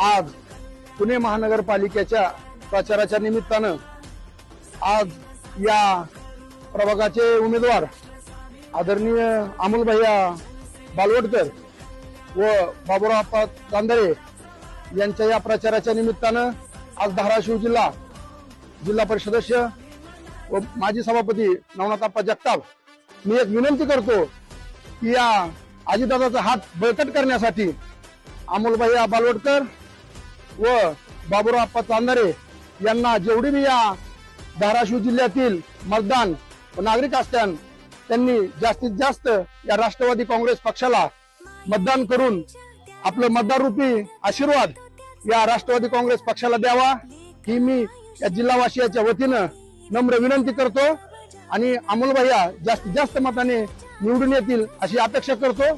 आज पुणे महानगरपालिकेच्या प्रचाराच्या निमित्तानं आज या प्रभागाचे उमेदवार आदरणीय अमोल भैया बालवडकर व बाबुराव चांदरे यांच्या या प्रचाराच्या निमित्तानं आज धाराशिव जिल्हा परिषद सदस्य व माजी सभापती नवनाथ जगताप मी एक विनंती करतो की या अजितदादाचा हात बळकट करण्यासाठी अमोल भैया बालवडकर व बाबुराव चांदरे यांना जेवढी भी या धाराशिव जिल्ह्यातील मतदान नागरिक असतात त्यांनी जास्तीत जास्त या राष्ट्रवादी काँग्रेस पक्षाला मतदान करून आपलं मतदाररूपी आशीर्वाद या राष्ट्रवादी काँग्रेस पक्षाला द्यावा ही मी या जिल्हावासियाच्या वतीनं नम्र विनंती करतो आणि अमोल भैया जास्तीत जास्त मताने निवडून येतील अशी अपेक्षा करतो।